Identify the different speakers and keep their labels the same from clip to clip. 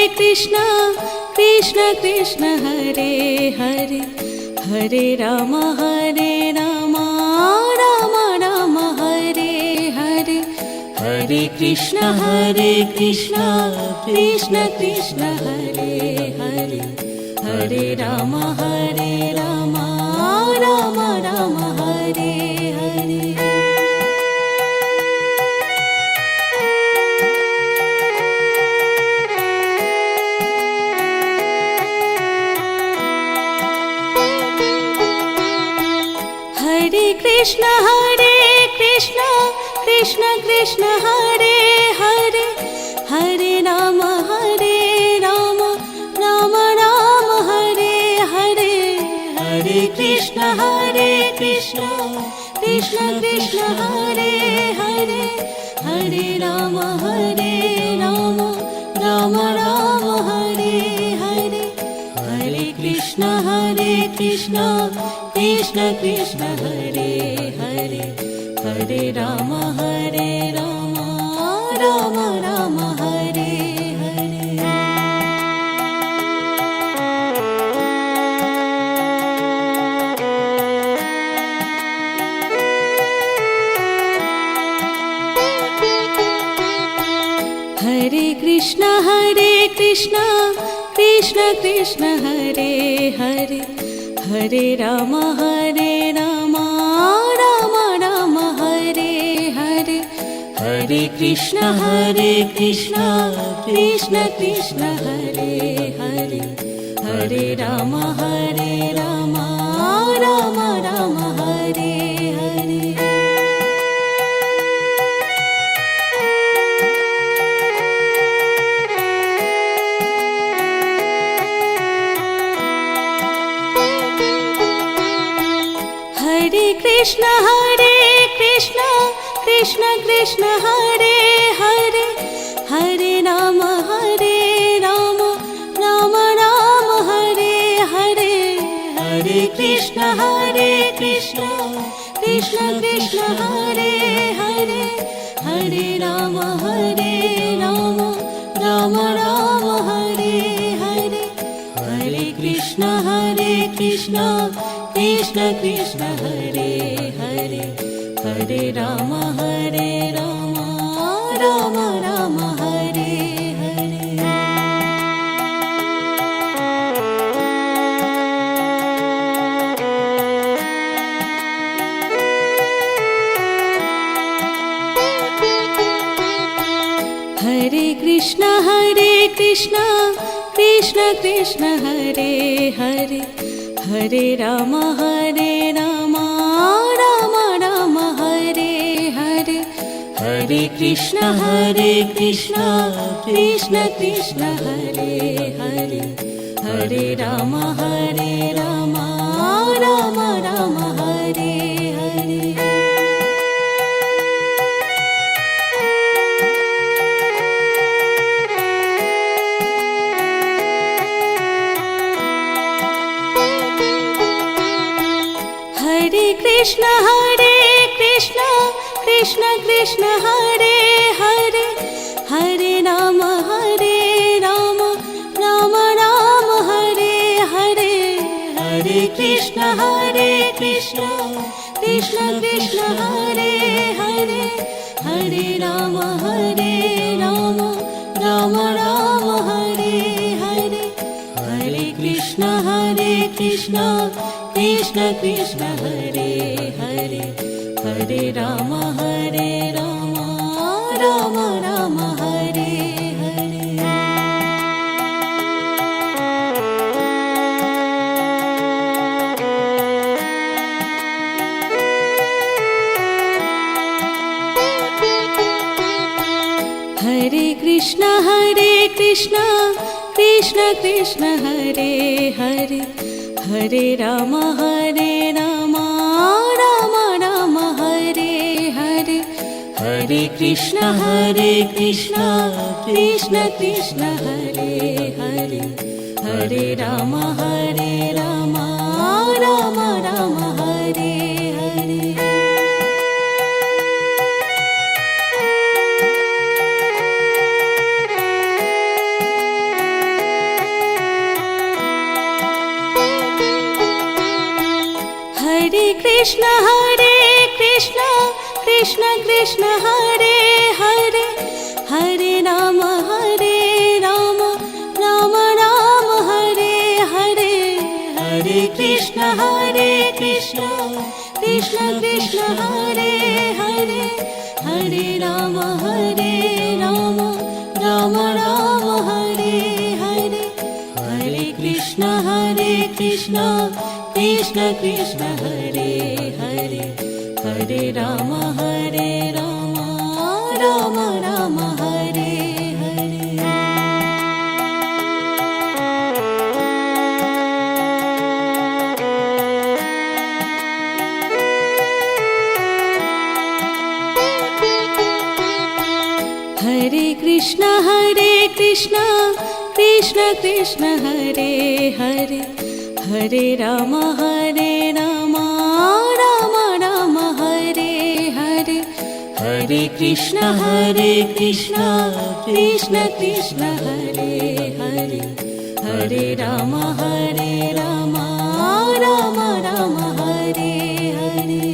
Speaker 1: Krishna Krishna Krishna Hare Hare Hare Ram Ram Ram Hare Hare Hare Krishna Krishna Krishna Hare Hare Hare Ram Ram Ram Hare Hare Hare Krishna Krishna Krishna Hare Hare Hare Ram Ram Ram Hare Hare Hare Krishna Krishna Krishna Hare Hare Hare Ram Ram Ram Hare Hare Hare Krishna Krishna Krishna Hare Hare Hare Ram Ram Ram Hare Hare Hare Krishna Krishna Krishna Hare Hare Hare Ram Ram Ram Hare Hare Hare Krishna Krishna Krishna Hare Hare Hare Ram Ram Ram Hare Hare Hare Krishna Krishna Krishna Hare Hare Hare Ram Ram Ram Hare Hare Hare Krishna Krishna Krishna Hare Hare Hare Ram Ram Ram Hare Hare Hare Krishna Krishna Krishna Hare Hare Hare Ram Ram Ram Hare Hare Hare Krishna Krishna Krishna Hare Hare Hare Ram Ram Hare Hare Hare Krishna Krishna Krishna Hare Hare Hare Ram Ram Ram Hare Hare Hare Krishna Krishna Hare Hare Hare Ram Ram Ram Hare Hare Hare Krishna Krishna Krishna Hare Hare Hare Ram Ram Ram Hare Hare Hare Krishna Krishna Krishna Hare Hare Hare Ram Ram Ram Hare Hare Hare Krishna Krishna Krishna Hare Hare Hare Ram Ram Hare Hare Hare Krishna Krishna Krishna Hare Hare Hare Ram Ram Ram Hare Hare Krishna Krishna Krishna Hare Hare Hare Rama Rama Rama Hare Hare Hare Krishna Krishna Krishna Hare Hare Hare Rama Rama Rama Hare Hare Hare Krishna Krishna Krishna Hare Hare Hare Rama Rama Rama Hare Hare Hare Krishna Krishna Krishna Hare Hare Hare Rama Rama Rama Hare Hare Hare Krishna Krishna Krishna Hare Hare Hare Rama Rama Rama Hare Hare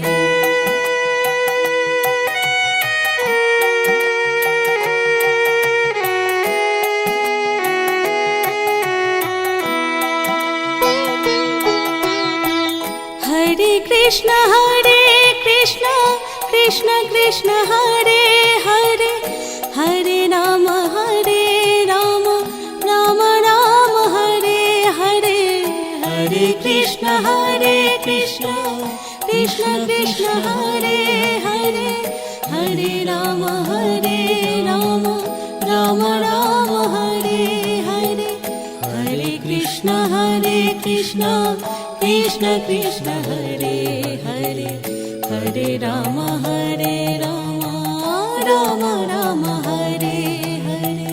Speaker 1: Hare Krishna Krishna Hare Hare Hare Rama Rama Rama Hare Hare Hare Krishna Krishna Hare Hare Hare Rama Rama Rama Hare Hare Hare Krishna Krishna Hare Hare Hare Rama Rama Rama Hare Hare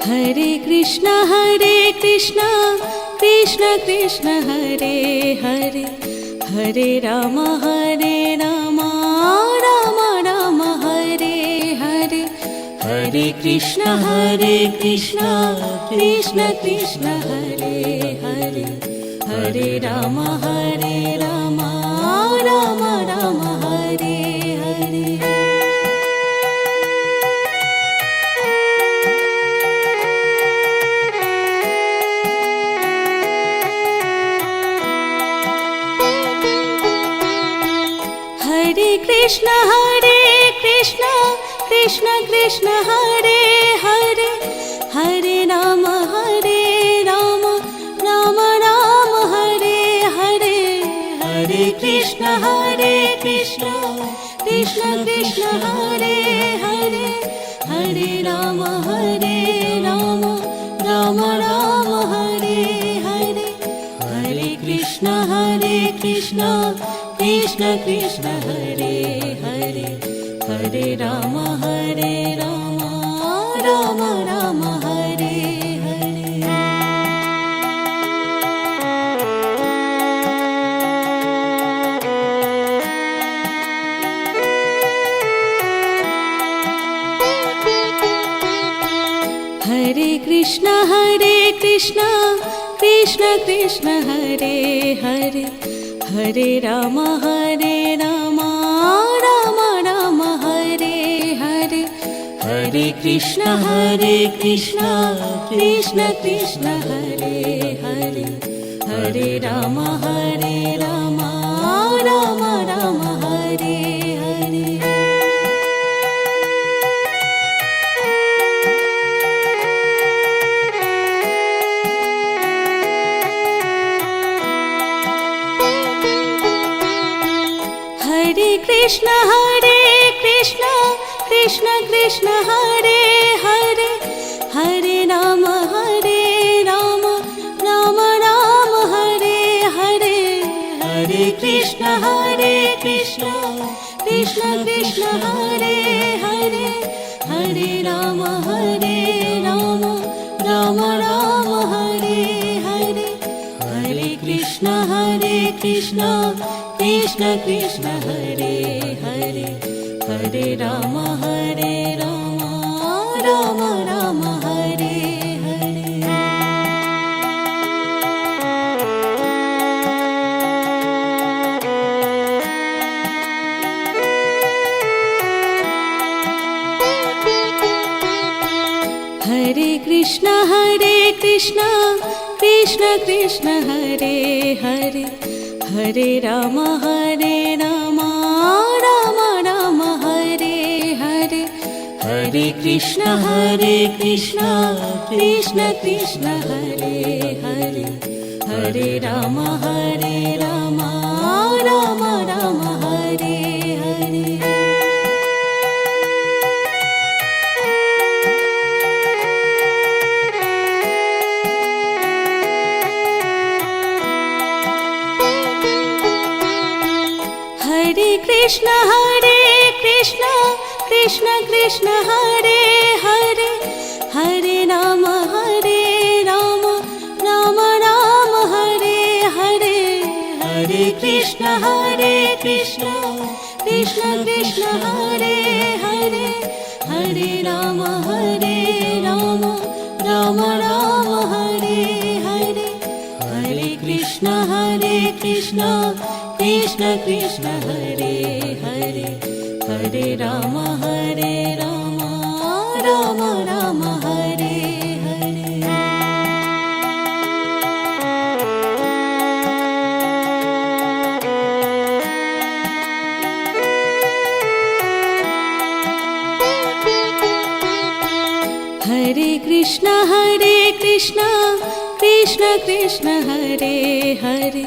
Speaker 1: Hare Krishna Krishna Hare Hare Hare Rama Rama Rama Hare Hare Hare Krishna Krishna Hare Hare Hare Rama Rama Rama Hare Hare Hare Krishna Krishna Hare Hare Hare Rama Rama Rama Hare Hare Hare Krishna Krishna Hare Hare Hare Rama Rama Rama Hare Hare Hare Krishna Krishna Hare Hare Hare Rama Rama Rama Hare Hare Hare Krishna Krishna Hare Hare Hare Rama Rama Rama Hare Hare Hare Krishna Krishna Hare Hare Hare Rama Rama Rama Hare Hare Hare Krishna Krishna Hare Hare Hare Rama Rama Rama Hare Hare Hare Krishna Krishna Hare Hare Hare Rama Rama Rama Hare Hare Hare Krishna Krishna Krishna Krishna Hare Hare Hare Ram Ram Ram Hare Hare Hare Krishna Krishna Krishna Hare Hare Hare Ram Ram Ram Hare Hare Hare Krishna Krishna Krishna Hare Hare Hare Ram Ram Ram Hare Hare Hare Krishna Krishna Krishna Hare Hare Hare Ram Ram Ram Hare Hare Hare Krishna Krishna Krishna Hare Hare Hare Ram Ram Ram Hare Hare Hare Krishna Krishna Krishna Hare Hare Hare Ram Ram Ram Hare Hare Hare Krishna Krishna Krishna Hare Hare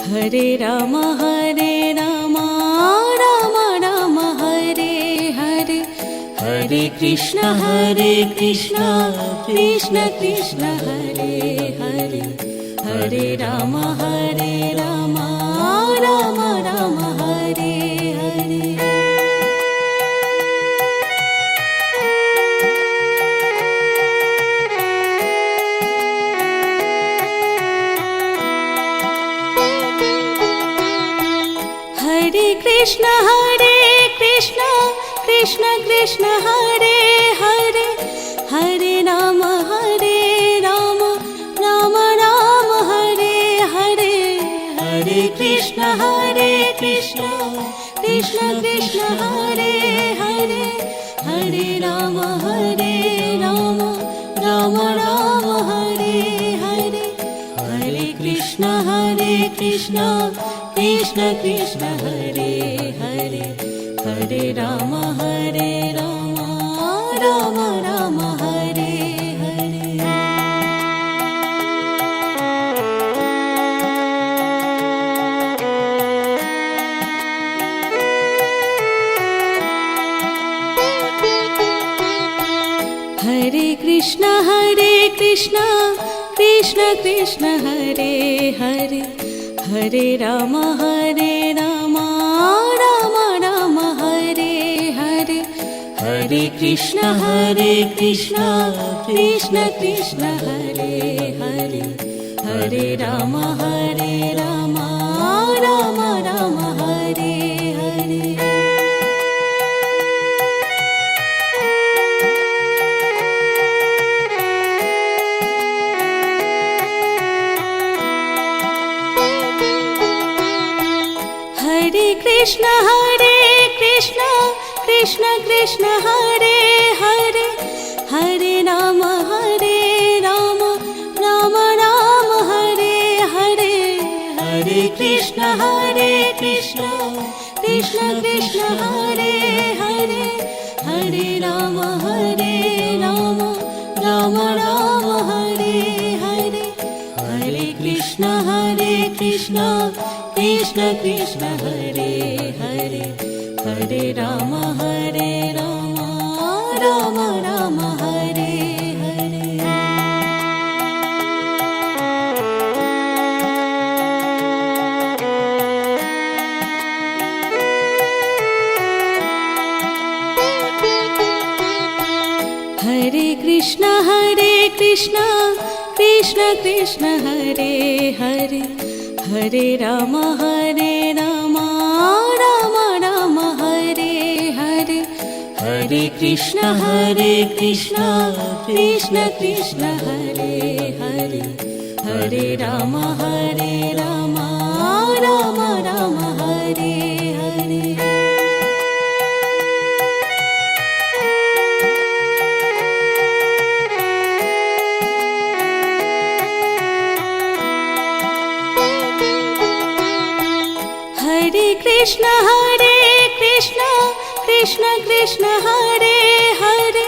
Speaker 1: Hare Ram Ram Ram Hare Hare Hare Krishna Krishna Krishna Hare Hare Hare Ram Ram Ram Hare Hare Hare Krishna Krishna Krishna Hare Hare Hare Ram Ram Ram Hare Hare Hare Krishna Krishna Krishna Hare Hare Hare Ram Ram Ram Hare Hare Hare Krishna Krishna Krishna Hare Hare Hare Ram Ram Ram Hare Hare Hare Krishna Krishna Krishna Hare Hare Hare Ram Ram Ram Hare Hare Hare Krishna Krishna Krishna Hare Hare Hare Ram Ram Ram Hare Hare Hare Krishna Krishna Krishna Hare Hare Hare Ram Ram Ram Hare Hare Hare Krishna Krishna Krishna Hare Hare Hare Ram Ram Ram Hare Hare Hare Krishna Krishna Krishna Hare Hare Hare Ram Ram Ram Hare Hare Hare Krishna Krishna Krishna Hare Hare Hare Ram Ram Ram Hare Hare Hare Krishna Krishna Krishna Hare Hare Hare Ram Ram Ram Hare Hare Hare Krishna Krishna Krishna Hare Hare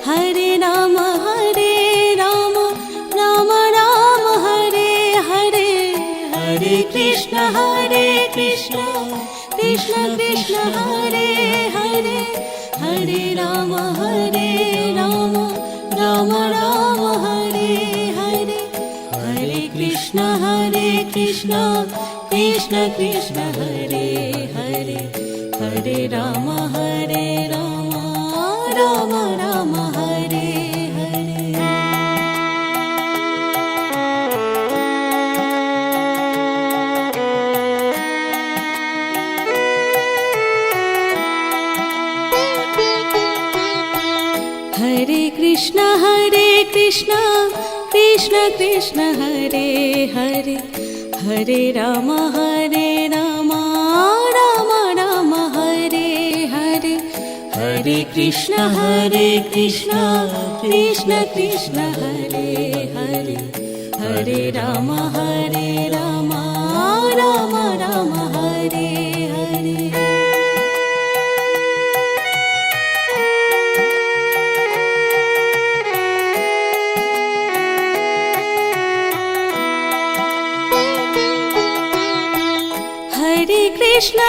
Speaker 1: Hare Ram Ram Ram Hare Hare Hare Krishna Krishna Krishna Hare Hare Hare Ram Ram Ram Hare Hare Hare Krishna Krishna Krishna Hare Hare Hare Ram Ram Ram Hare Hare Hare Krishna Krishna Krishna Hare Hare Hare Ram Ram Hare Hare Hare Krishna Krishna Krishna Hare Hare Hare Ram Ram Ram Hare Hare Hare Krishna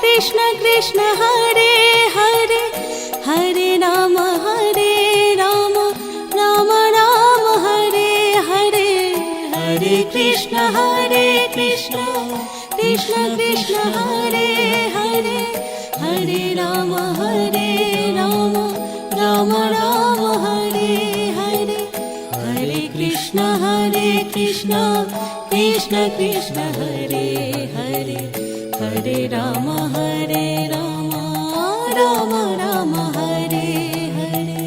Speaker 1: Krishna Krishna Hare Hare Hare Ram Ram Ram Hare Hare Hare Krishna Krishna Krishna Hare Hare Hare Ram Ram Ram Hare Hare Hare Krishna Krishna Krishna Hare Hare Hare Ram Ram Hare Hare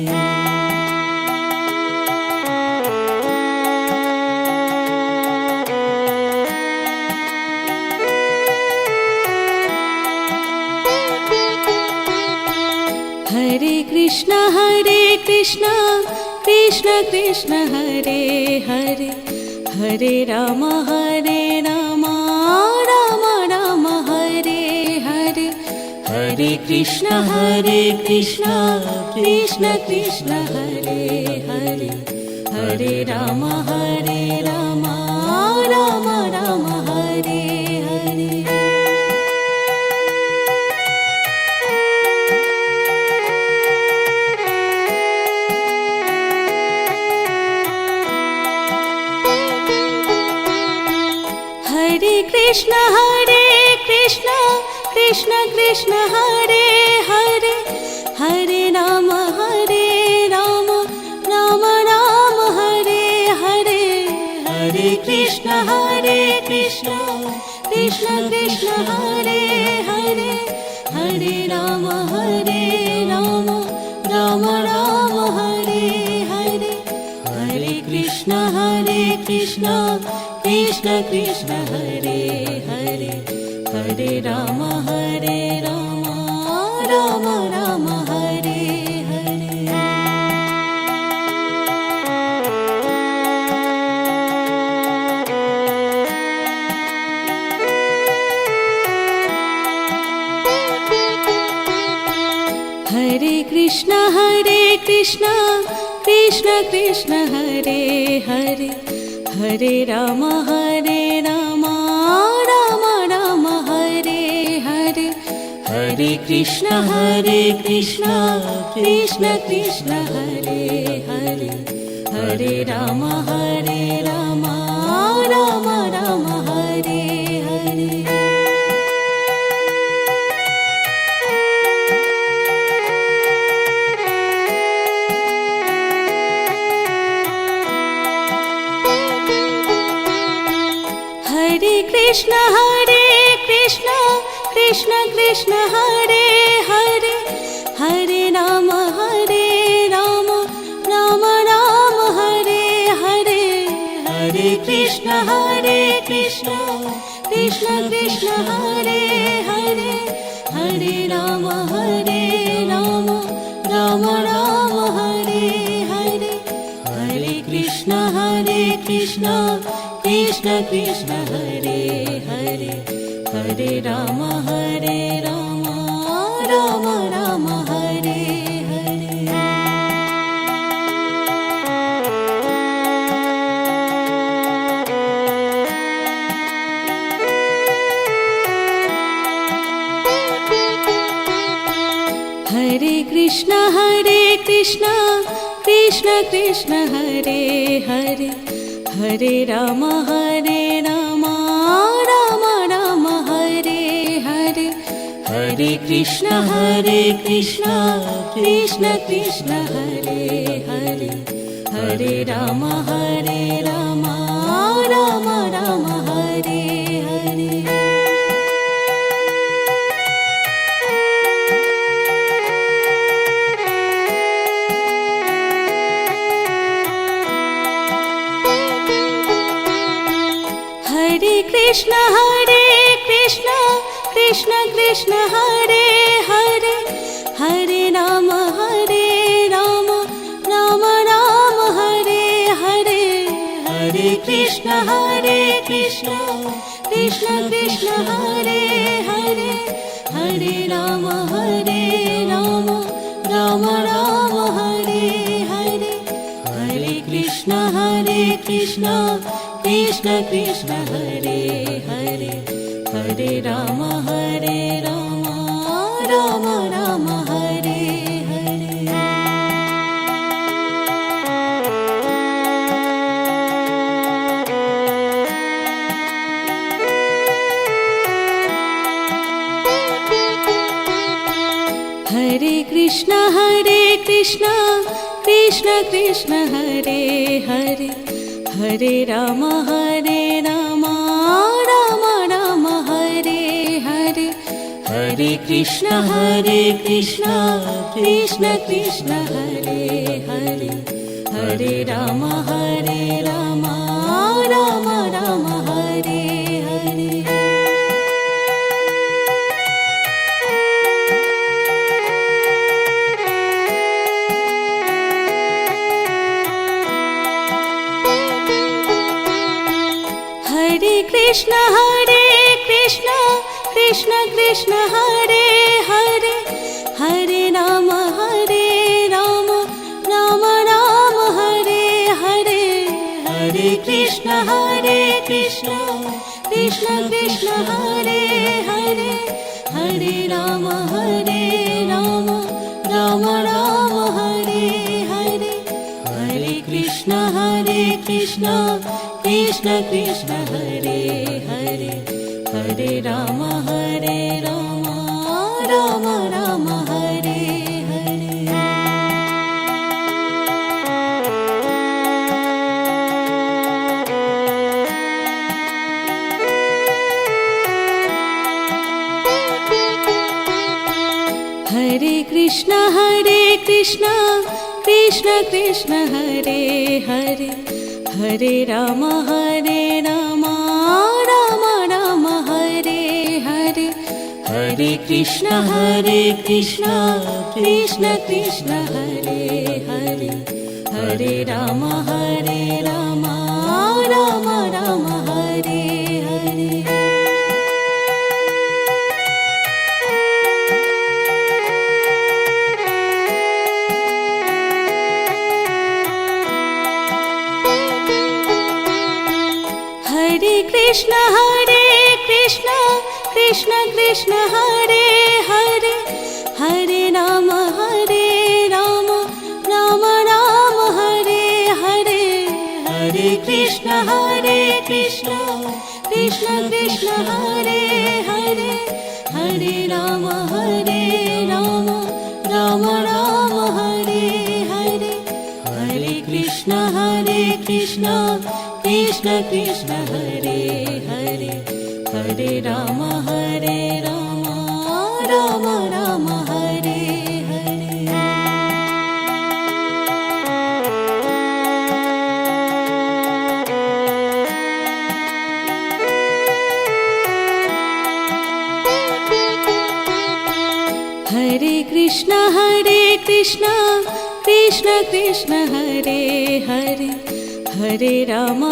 Speaker 1: Hare Krishna Krishna Krishna Hare Hare Hare Ram Ram Hare Hare Hare Krishna Krishna Krishna Hare Hare Hare Ram Ram Ram Hare Hare Hare Krishna Krishna Hare Hare Hare Ram Ram Ram Hare Hare Hare Krishna Krishna Krishna Hare Hare Hare Ram Ram Ram Hare Hare Hare Krishna Krishna Krishna Hare Hare Hare Ram Ram Hare Hare Hare Krishna Krishna Krishna Hare Hare Hare Ram Ram Hare Hare Hare Krishna Krishna Krishna Hare Hare Hare Ram Ram Ram Hare Hare Krishna Krishna Krishna Hare Hare Hare Rama Rama Rama Hare Hare Hare Krishna Krishna Krishna Hare Hare Hare Rama Rama Rama Hare Hare Hare Krishna Krishna Krishna Hare Hare Hare Rama Rama Rama Hare Hare Hare Krishna Krishna Krishna Hare Hare Hare Rama Rama Rama Hare Hare Hare Krishna Krishna Krishna Hare Hare Hare Rama Rama Rama Hare Hare Hare Krishna Krishna Hare Hare Hare Rama Rama Rama Hare Hare Hare Krishna Krishna Hare Hare Hare Rama Rama Rama Hare Hare Hare Krishna Krishna Hare Hare Hare Rama Rama Rama Hare Hare Hare Krishna Krishna Hare Hare Hare Rama Rama Rama Hare Hare Hare Krishna Krishna Hare Hare Hare Rama Rama Rama Hare Hare Hare Krishna Krishna Hare Hare Hare Rama Rama Rama Hare Hare Hare Krishna Krishna Hare Hare Hare Rama Rama Rama Hare Hare Hare Krishna Krishna Hare Hare Hare Rama Rama Rama Hare Hare Hare Krishna Krishna Hare Hare Hare Rama Rama Rama Hare Hare Hare Krishna Krishna Hare Hare Hare Rama Rama Rama Hare Hare Hare Krishna Hare Hare Hare Rama Rama Rama Hare Hare Hare Krishna Krishna Hare Hare Hare Rama Rama Rama Hare Hare Hare Krishna Krishna Hare Hare Hare Rama, Rama Rama, Hare Hare. Hare Krishna, Krishna Krishna, Hare Hare, Hare Rama,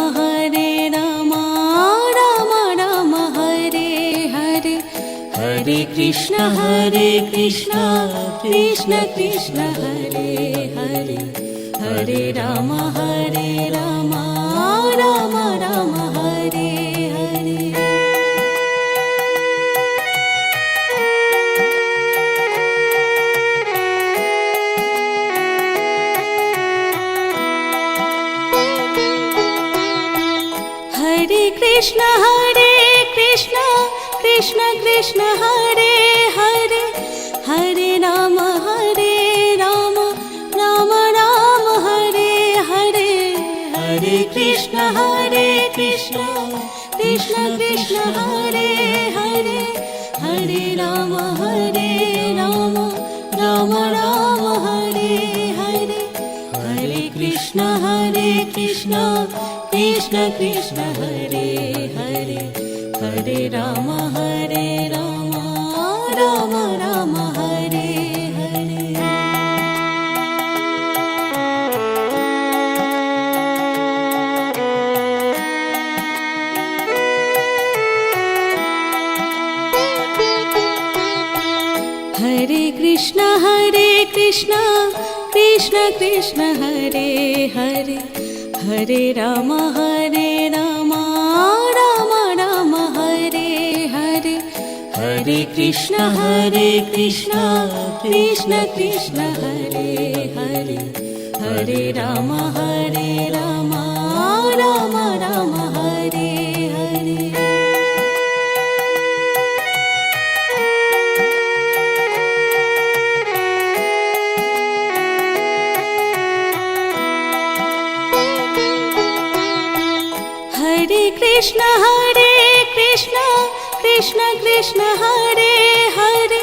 Speaker 1: Rama Rama, Hare Hare. Hare Krishna, Krishna Krishna, Hare Hare, Hare Rama, Rama Rama, Hare Hare. Hare Krishna, Krishna Krishna, Hare Hare, Hare Rama, Rama Rama, Hare Hare. Hare Krishna, Krishna Krishna, Hare Hare, Hare Rama, Rama Rama, Hare Hare. Hare Krishna, Krishna Krishna, Hare Hare, Hare Rama, Rama Rama, Hare Hare. Hare Krishna, Krishna Krishna, Hare Hare, Hare Rama, Rama Rama, Hare Hare. Hare Krishna, Krishna Krishna, Hare Hare, Hare Rama, Rama Rama, Hare Hare. Hare Krishna, Krishna Krishna, Hare Hare,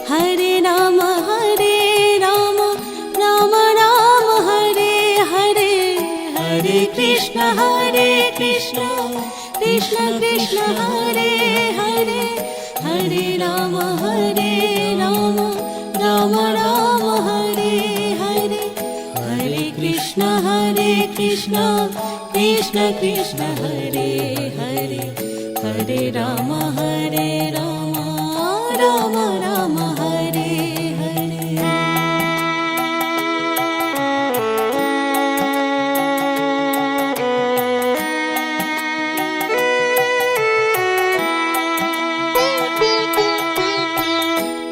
Speaker 1: Hare Rama, Rama Rama, Hare Hare. Hare Krishna, Krishna Krishna, Hare Hare, Hare Rama, Rama Rama, Hare Hare. Hare Krishna, Krishna Krishna, Hare Hare, Hare Rama, Rama Rama, Hare Hare.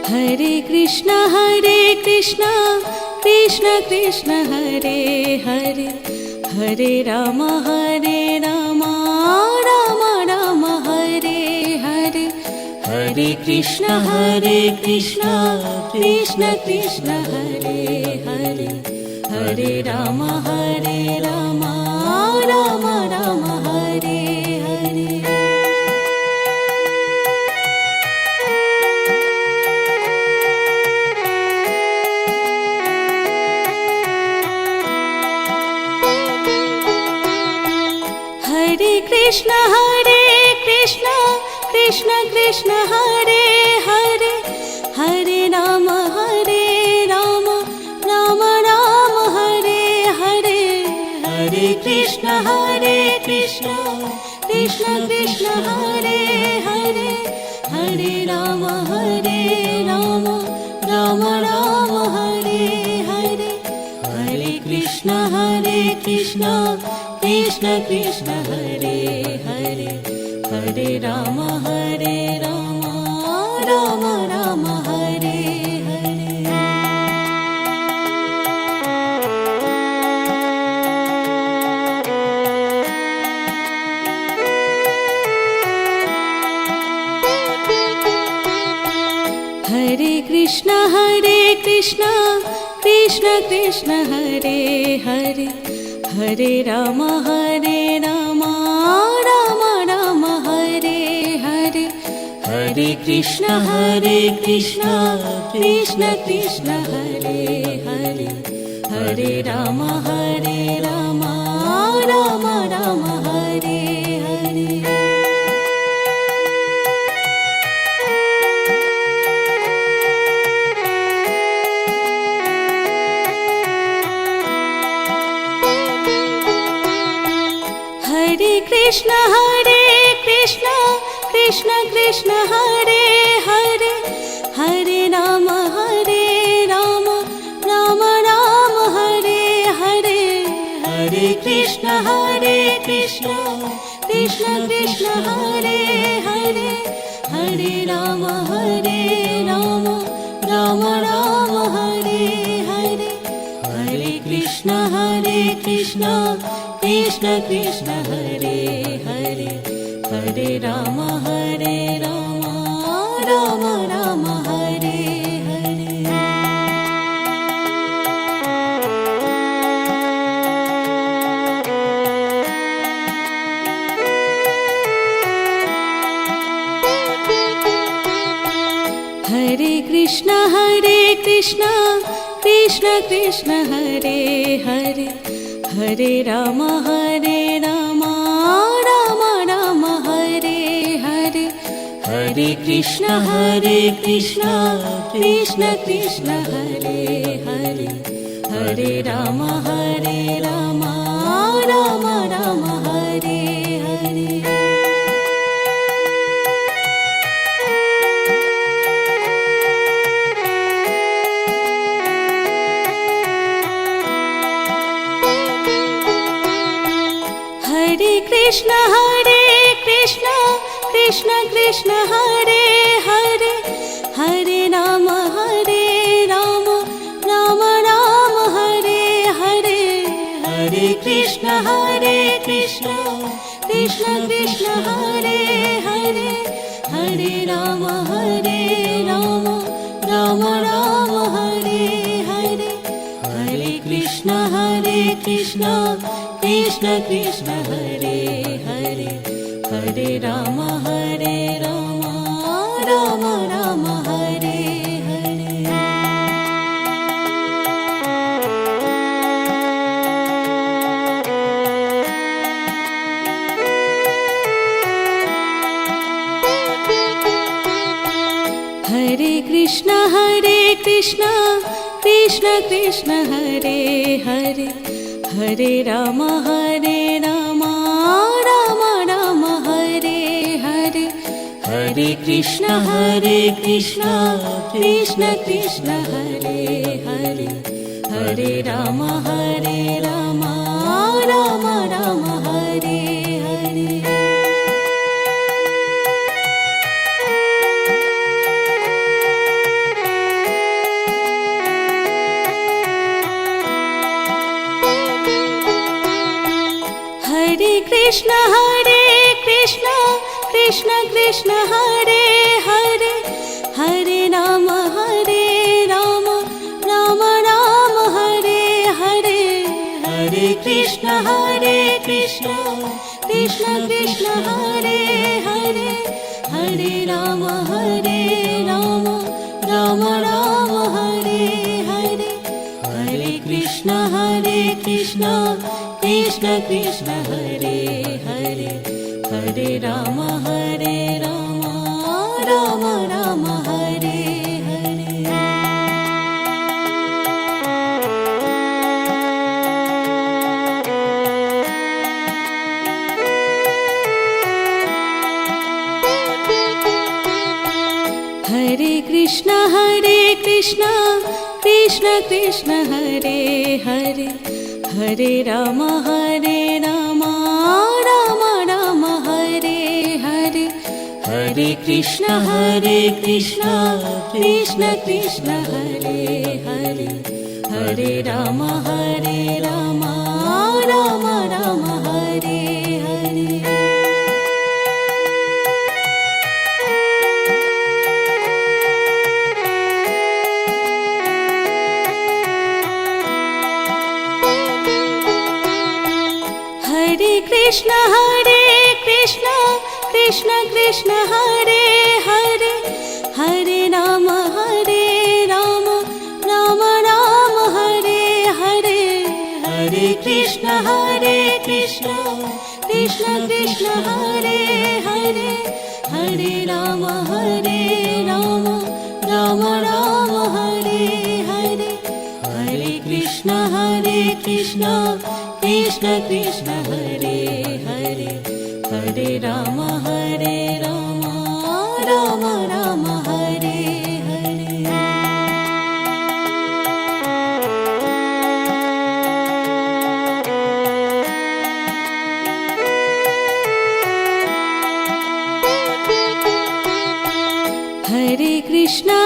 Speaker 1: Hare Krishna, Krishna Krishna, Hare Hare, Hare Rama, Rama Rama, Hare Hare. Hare Krishna, Krishna Krishna, Hare Hare, Hare Rama, Rama Rama, Hare Hare. Hare Krishna, Krishna Krishna, Hare Hare, Hare Rama, Rama Rama, Hare Hare. Hare Krishna, Krishna Krishna, Hare Hare, Hare Rama, Rama Rama, Hare Hare. Hare Krishna, Krishna Krishna, Hare Hare, Hare Rama, Rama Rama, Hare Hare. Hare Krishna, Krishna Krishna, Hare Hare, Hare Rama, Rama Rama, Hare Hare. Hare Krishna Krishna Krishna Hare Hare Hare Rama Rama Rama Hare Hare Hare Krishna Krishna Krishna Hare Hare Hare Rama Rama Rama Hare Hare Hare Krishna Krishna Krishna Hare Hare Hare Rama Rama Rama Hare Hare Hare Krishna Krishna Krishna Hare Hare Hare Rama Rama Rama Hare Hare Hare Krishna Krishna Krishna Hare Hare Hare Rama Rama Rama Hare Hare Hare Krishna Krishna Hare Hare Hare Rama Rama Rama Hare Hare Hare Krishna Krishna Hare Hare Hare Rama Rama Rama Hare Hare Hare Krishna Krishna Hare Hare Hare Rama Rama Rama Hare Hare Hare Krishna Krishna Hare Hare Hare Rama Rama Rama Hare Hare Hare Krishna Krishna Hare Hare Hare Rama Rama Rama Hare Hare Hare Krishna Krishna Hare Hare Hare Rama Rama Rama Hare Hare Hare Krishna Krishna Hare Hare Hare Rama Rama Rama Hare Hare Hare Krishna Krishna Hare Hare Hare Rama Rama Rama Hare Hare Hare Krishna Krishna Hare Hare Hare Rama Rama Rama Hare Hare Hare Krishna Krishna Hare Hare Hare Rama Rama Rama Hare Hare Hare Krishna Krishna Hare Hare Hare Rama Rama Rama Hare Hare Hare Krishna Krishna Krishna Hare Hare Hare Ram Ram Ram Hare Hare Hare Krishna Krishna Krishna Krishna Hare Hare Hare Ram Ram Ram Hare Hare Hare Krishna Krishna Krishna Krishna Hare Hare Hare Ram Ram Ram Hare Hare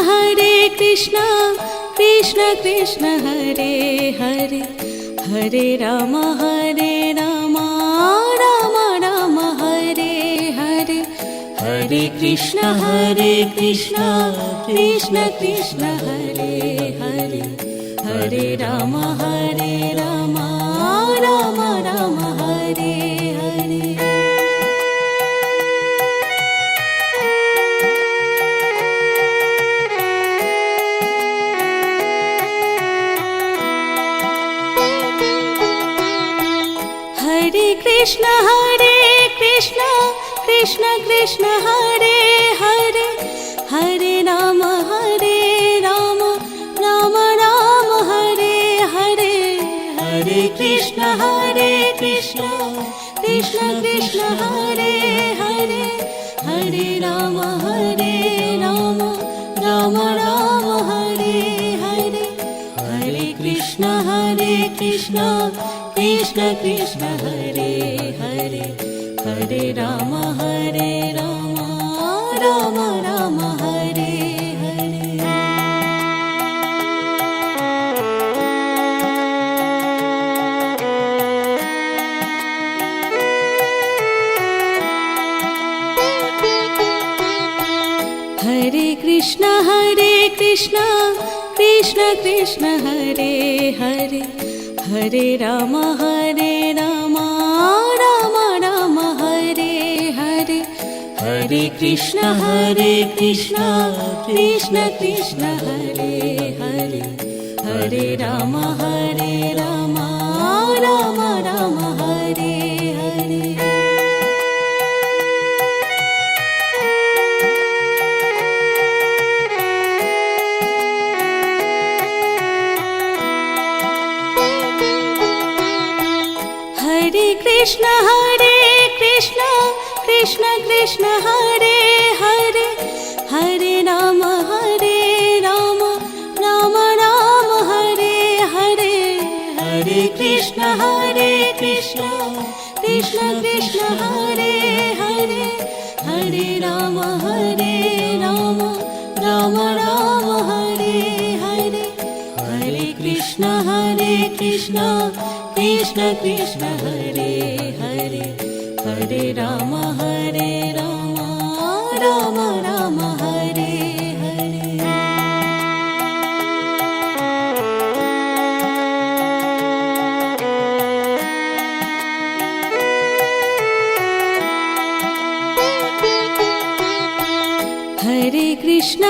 Speaker 1: Hare Krishna Krishna Krishna Hare Hare Hare Ram Ram Ram Hare Hare Hare Krishna Krishna Krishna Hare Hare Hare Ram Ram Ram Hare Hare Hare Krishna Krishna Krishna Hare Hare Hare Ram Ram Ram Hare Hare Hare Krishna Krishna Krishna Hare Hare Hare Ram Ram Ram Hare Hare Hare Krishna Krishna Krishna Hare Hare Hare Ram Ram Ram Hare Hare Hare Krishna Krishna Krishna Hare Hare Hare Ram Ram Hare Hare Hare Krishna Krishna Krishna Hare Hare Hare Ram Ram Ram Hare Hare Hare Krishna Krishna Hare Hare Hare Ram Ram Ram Hare Hare Hare Krishna Krishna Krishna Hare Hare Hare Ram Ram Ram Hare Hare Hare Krishna Krishna Krishna Hare Hare Hare Ram Ram Hare Hare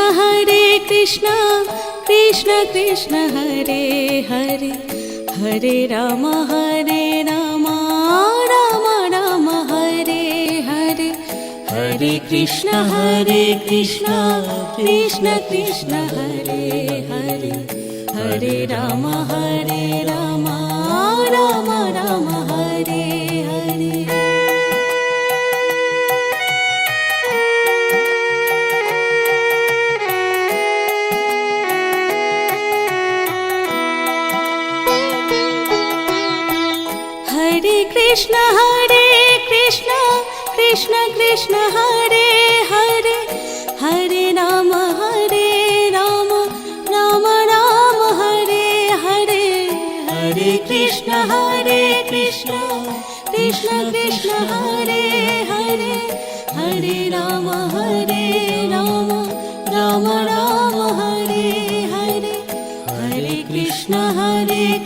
Speaker 1: Hare Krishna Krishna Krishna Hare Hare Hare Ram Ram Hare Hare Hare Krishna Krishna Krishna Hare Hare Hare Ram Ram Hare Hare Hare Krishna Krishna Hare Hare Hare Ram Ram Ram Hare Hare Hare Krishna Krishna Krishna Hare Hare Hare Ram Ram Ram Hare Hare Hare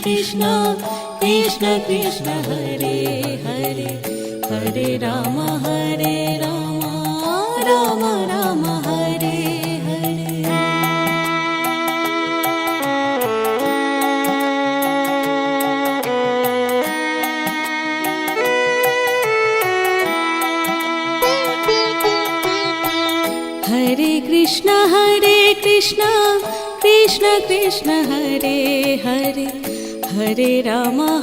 Speaker 1: Krishna Krishna Krishna Hare Hare Hare Ram Ram Krishna Krishna Krishna Hare Hare Hare Rama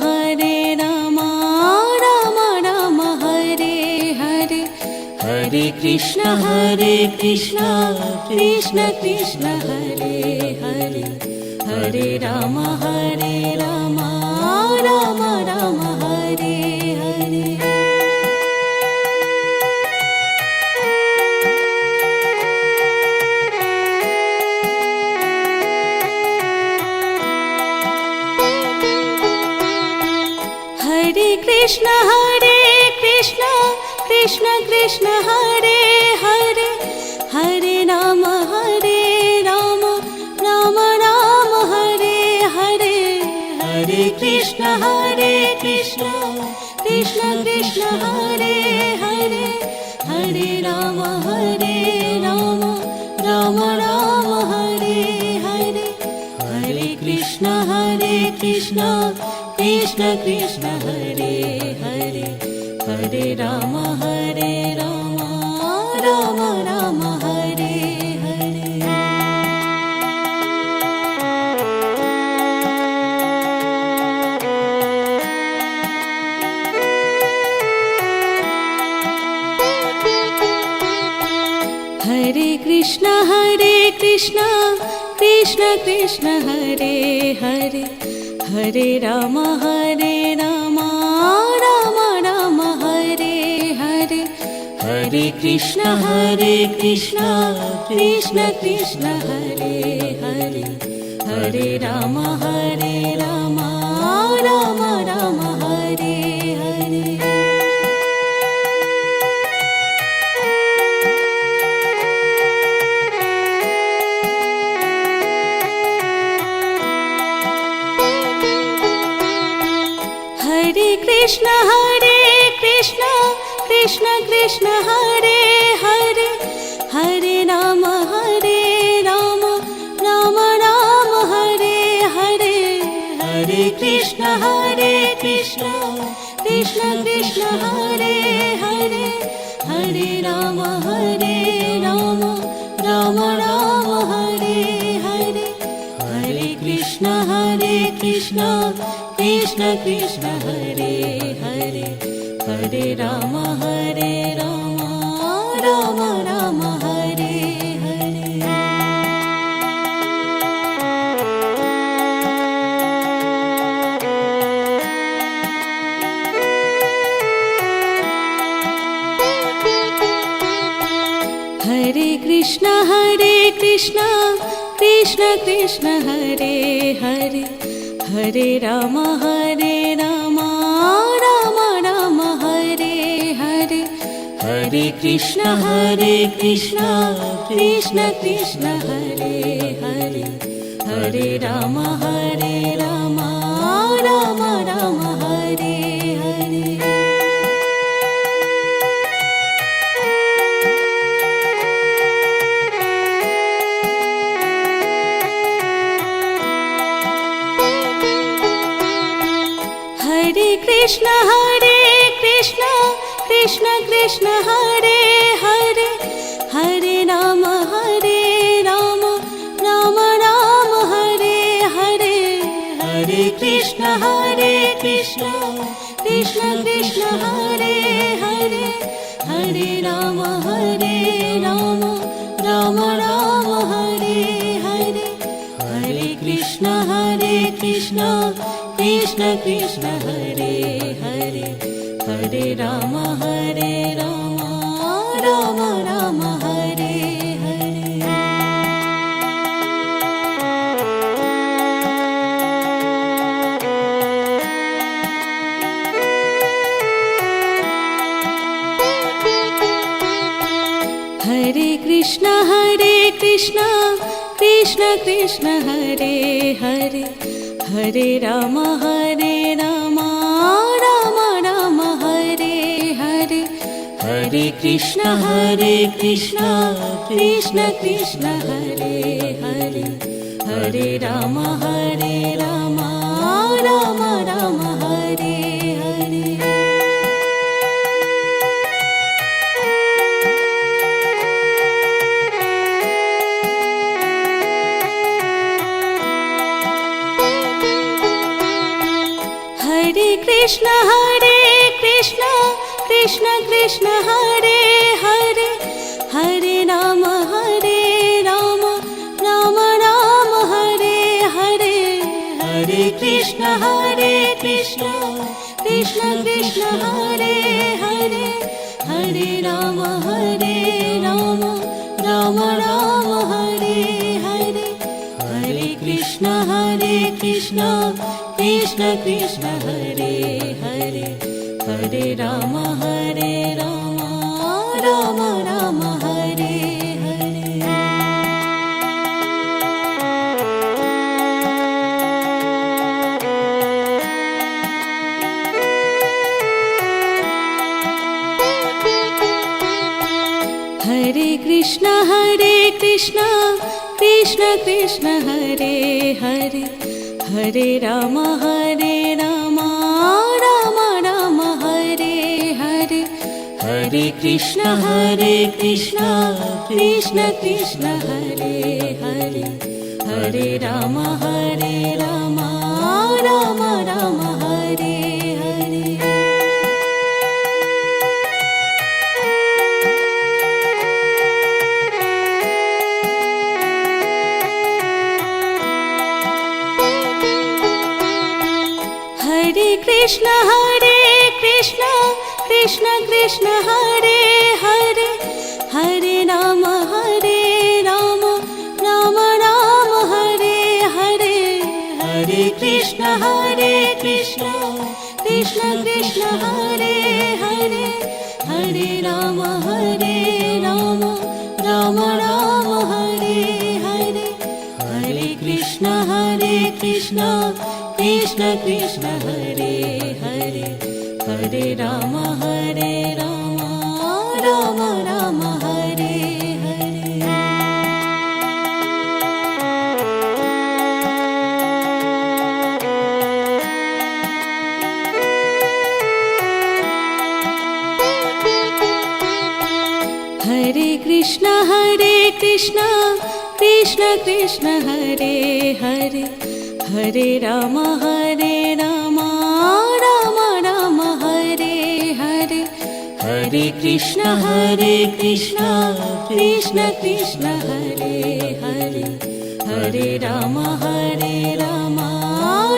Speaker 1: Rama Rama Hare Hare Hare Krishna Krishna Krishna Hare Hare Hare Rama Rama Rama Hare Hare Hare Krishna Krishna Krishna Hare Hare Hare Rama Rama Rama Hare Hare Hare Krishna Krishna Krishna Hare Hare Hare Rama Rama Rama Hare Hare Hare Krishna Krishna Krishna Hare Hare Hare Rama Rama Rama Hare Hare Hare Krishna Krishna Krishna Hare Hare Hare Rama Rama Rama Hare Hare Hare Krishna Krishna Hare Hare Hare Rama Rama Rama Hare Hare Hare Krishna Krishna Hare Hare Hare Rama Rama Rama Hare Hare Hare Krishna Krishna Hare Hare Hare Rama Rama Rama Hare Hare Hare Krishna Krishna Hare Hare Hare Rama Rama Rama Hare Hare Hare Krishna Krishna Hare Hare Hare Rama Rama Rama Hare Hare Hare Krishna Krishna Hare Hare Hare Rama Rama Rama Hare Hare Hare Krishna Krishna Hare Hare Hare Rama Rama Rama Hare Hare Hare Krishna Krishna Hare Hare Hare Rama Rama Rama Hare Hare Hare Krishna Krishna Hare Hare Hare Rama Rama Rama Hare Hare Hare Krishna Krishna Hare Hare Hare Rama Rama Rama Hare Hare Hare Krishna Krishna Hare Hare Hare Rama Rama Rama Hare Hare Krishna Krishna Krishna Hare Hare Hare Ram Ram Ram Hare Hare Hare Krishna Krishna Krishna Hare Hare Hare Ram Ram Ram Hare Hare Hare Krishna Krishna Krishna Hare Hare Hare Ram Ram Ram Hare Hare Hare Krishna Krishna Krishna Hare Hare Hare Ram Ram Ram Hare Hare Hare Krishna Krishna Krishna Hare Hare Hare Ram Ram Ram Hare Hare Hare Krishna Krishna Krishna Hare Hare Hare Ram Ram Ram Hare Hare Hare Krishna Krishna Krishna Hare Hare Hare Ram Ram Ram Hare Hare Hare Krishna Krishna Krishna Hare Hare Hare Ram Ram Ram Hare Hare Hare Krishna Krishna Krishna Hare Hare Hare Ram Ram Ram Hare Hare Hare Krishna Krishna Krishna Hare Hare Hare Ram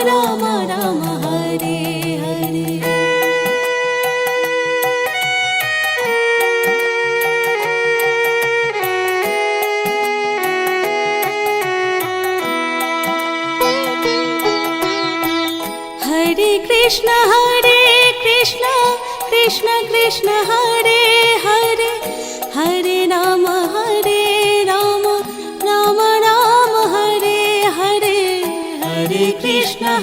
Speaker 1: Ram Ram Hare Hare Hare Krishna Krishna Hare Hare Hare Ram Ram Ram Hare Hare Hare Krishna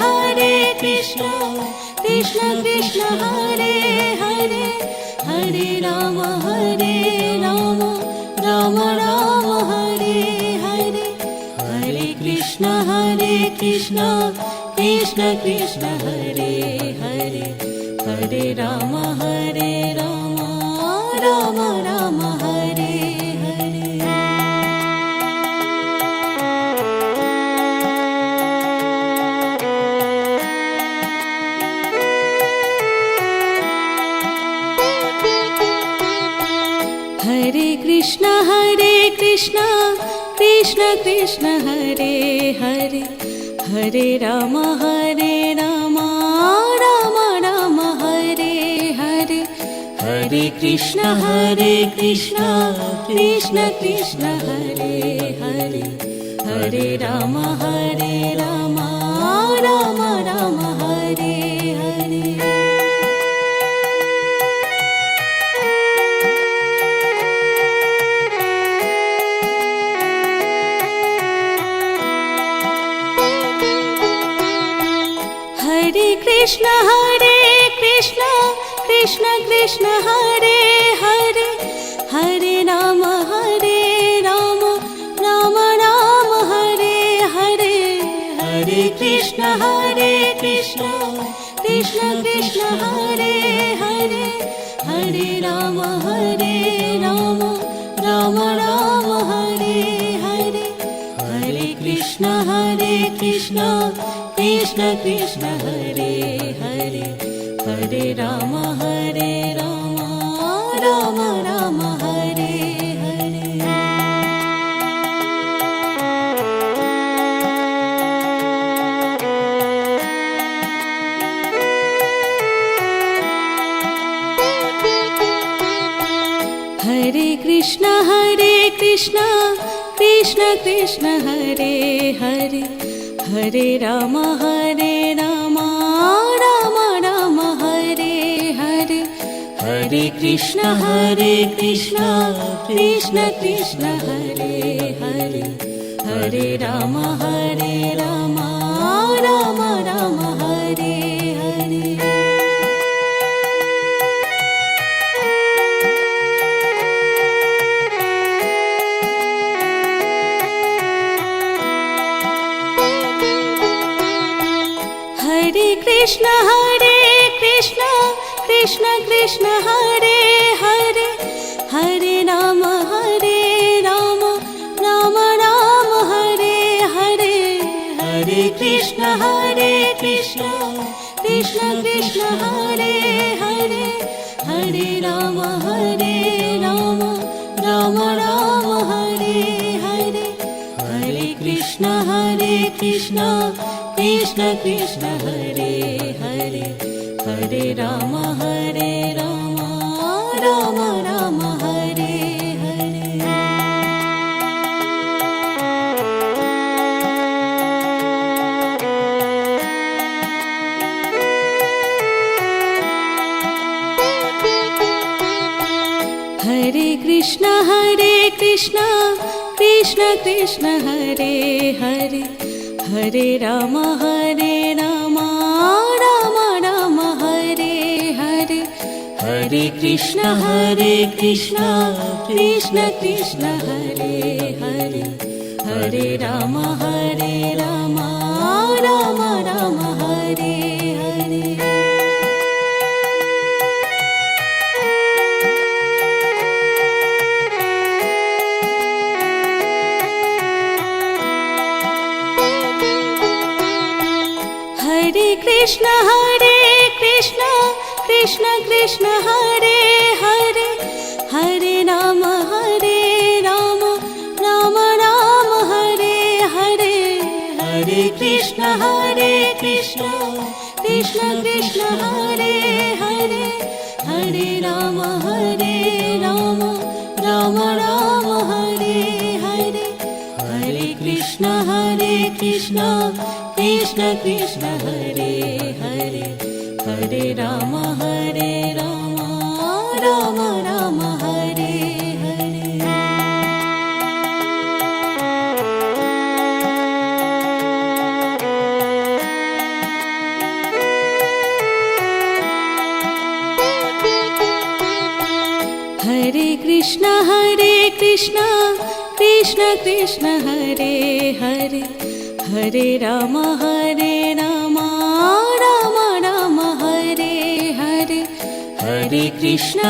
Speaker 1: Krishna Krishna Hare Hare Hare Ram Ram Ram Hare Hare Hare Krishna Krishna Krishna Hare Hare Hare Ram Ram Ram Hare Hare Hare Krishna Krishna Krishna Hare Hare Hare Ram Ram Ram Hare Hare Hare Krishna Krishna Krishna Hare Hare Hare Ram Ram Ram Hare Hare Hare Krishna Krishna Hare Hare Hare Ram Ram Ram Hare Hare Hare Krishna Krishna Krishna Hare Hare Hare Ram Ram Ram Hare Hare Hare Krishna Krishna Krishna Hare Hare Hare Rama, Rama Rama, Hare Hare. Hare Krishna, Krishna Krishna, Hare Hare, Hare Rama, Rama Rama, Hare Hare. Hare Krishna, Krishna Krishna, Hare Hare, Hare Rama, Rama Rama, Hare Hare. Hare Krishna, Krishna Krishna, Hare Hare, Hare Rama, Rama Rama, Hare Hare. Hare Krishna, Krishna Krishna, Hare Hare, Hare Rama, Rama Rama, Hare Hare. Hare Krishna, Krishna Krishna, Hare Hare, Hare Rama, Rama Rama, Hare Hare. Hare Krishna, Krishna Krishna, Hare Hare, Hare Rama, Rama Rama, Hare Hare. Hare Krishna, Krishna Krishna, Hare Hare, Hare Rama, Rama Rama, Hare Hare. Hare Krishna, Krishna Krishna, Hare Hare, Hare Rama, Rama Rama, Hare Hare. Hare Krishna, Krishna Krishna, Hare Hare, Hare Rama, Rama Rama, Hare Hare. Hare Krishna, Krishna Krishna, Hare Hare, Hare Rama, Rama Rama, Hare Hare. Hare Krishna, Krishna Krishna, Hare Hare, Hare Rama, Rama Rama, Hare Hare. Hare Krishna, Krishna Krishna, Hare Hare, Hare Rama, Rama Rama, Hare Hare. Hare Krishna,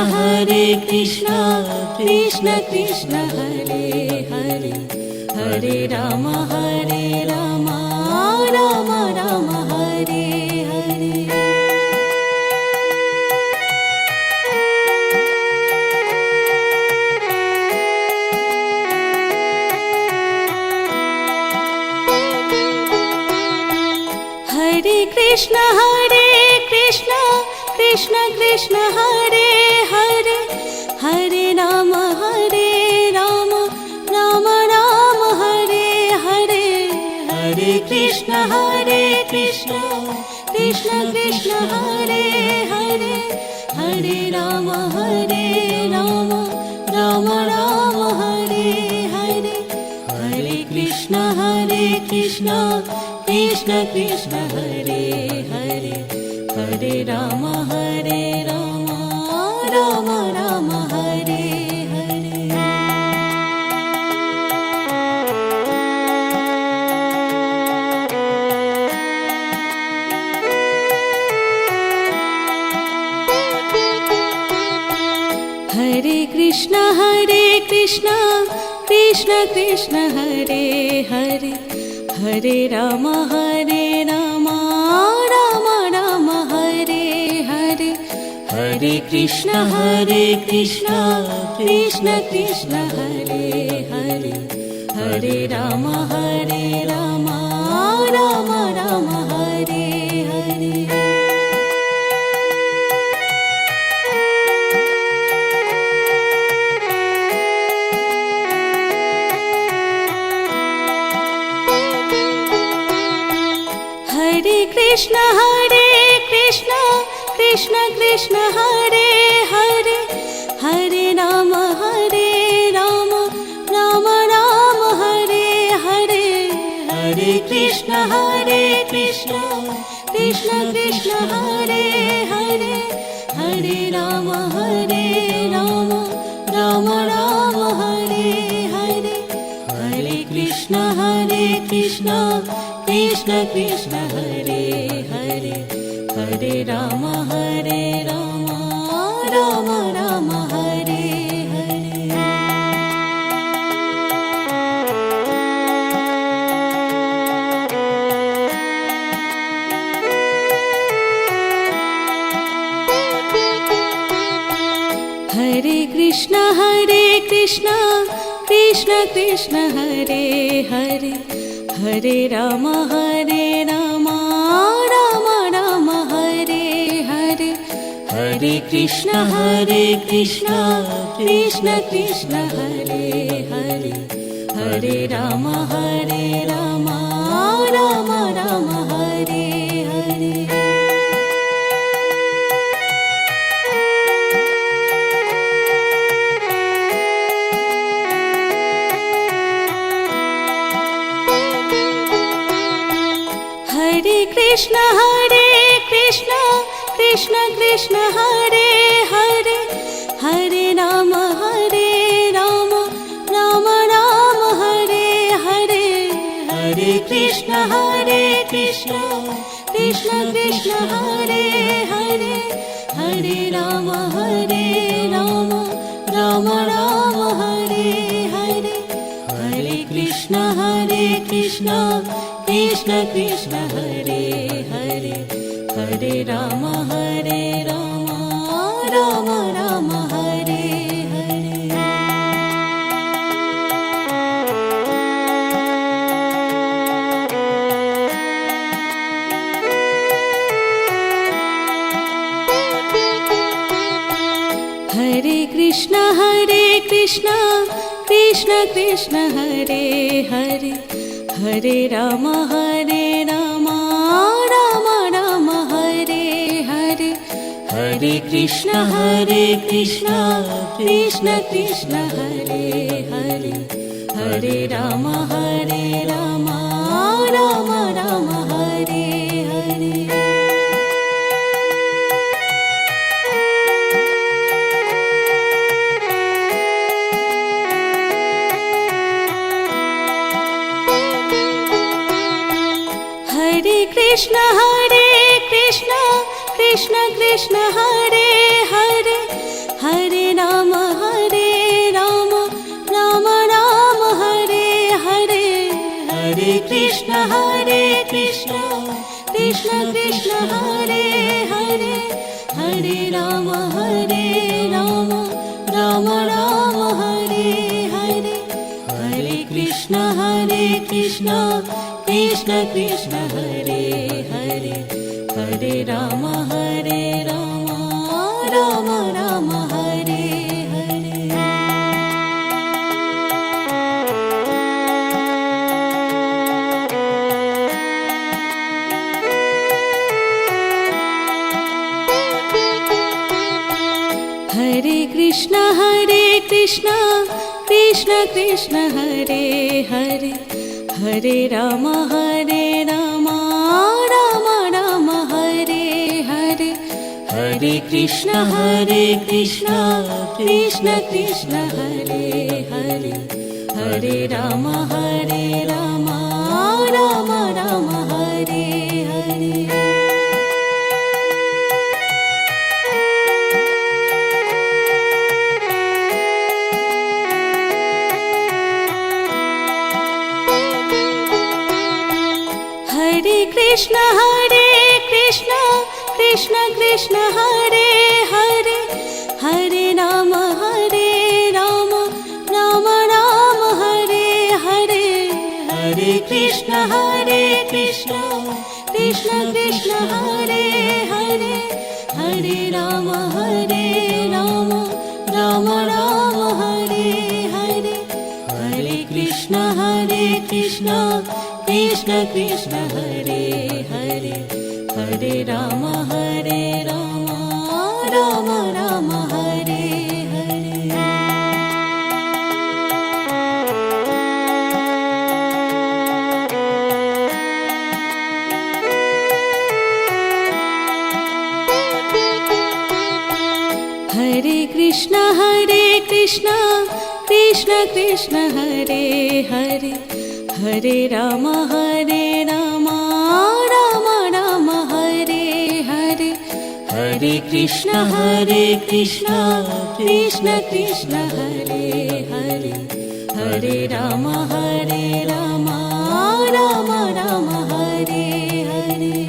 Speaker 1: Krishna Krishna, Hare Hare, Hare Rama, Rama Rama, Hare Hare. Hare Krishna, Krishna Krishna, Hare Hare, Hare Rama, Rama Rama, Hare Hare. Hare Krishna, Krishna Krishna, Hare Hare, Hare Rama, Rama Rama, Hare Hare. Hare Krishna, Krishna Krishna, Hare Hare, Hare Rama, Rama Rama, Hare Hare. Hare Krishna Krishna Krishna Hare Hare Hare Ram Ram Ram Hare Hare Hare Krishna Krishna Krishna Hare Hare Hare Ram Ram Ram Hare Hare Hare Krishna Krishna Krishna Hare Hare Hare Ram Ram Ram Hare Hare Hare Krishna Krishna Krishna Hare Hare Hare Ram Ram Ram Hare Hare Hare Krishna Krishna Krishna Hare Hare Hare Ram Ram Ram Hare Hare Hare Krishna Krishna Krishna Hare Hare Hare Ram Ram Ram Hare Hare Hare Krishna Krishna Hare Hare Hare Ram Ram Ram Hare Hare Hare Krishna Krishna Krishna Hare Hare Hare Ram Ram Ram Hare Hare Hare Krishna Krishna Krishna Hare Hare Hare Ram Ram Ram Hare Hare Hare Krishna Krishna Krishna Hare Hare Hare Ram Ram Hare Hare Hare Krishna Krishna Krishna Hare Hare Hare Ram Ram Ram Hare Hare Hare Krishna Krishna Hare Hare Hare Ram Ram Ram Hare Hare Hare Krishna Krishna Krishna Hare Hare Hare Ram Ram Ram Hare Hare Hare Krishna Krishna Krishna Hare Hare Hare Ram Ram Ram Hare Hare Hare Krishna Krishna Hare Hare Hare Ram Ram Hare Hare Hare Krishna Krishna Krishna Hare Hare Hare Ram Ram Ram Hare Hare Hare Krishna Krishna Krishna Hare Hare Hare Ram Ram Ram Hare Hare Hare Krishna Krishna Krishna Hare Hare Hare Ram Ram Ram Hare Hare Hare Krishna Krishna Krishna Hare Hare Hare Ram Ram Ram Hare Hare Hare Krishna Krishna Krishna Hare Hare Hare Ram Ram Ram Hare Hare Hare Krishna Krishna Krishna Hare Hare Hare Ram Ram Ram Hare Hare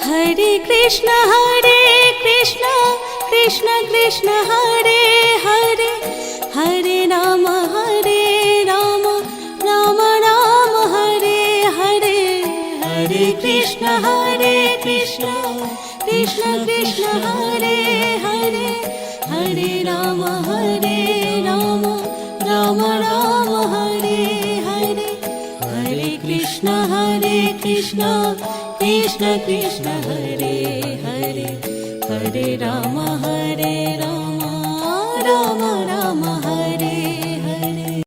Speaker 1: Hare Krishna Krishna Krishna Hare Hare Hare Ram Ram Ram Hare Hare Hare Krishna Krishna Krishna Hare Hare Hare Ram Ram Ram Hare Hare Hare Krishna Krishna Krishna Hare Hare Hare Ram Ram Ram Hare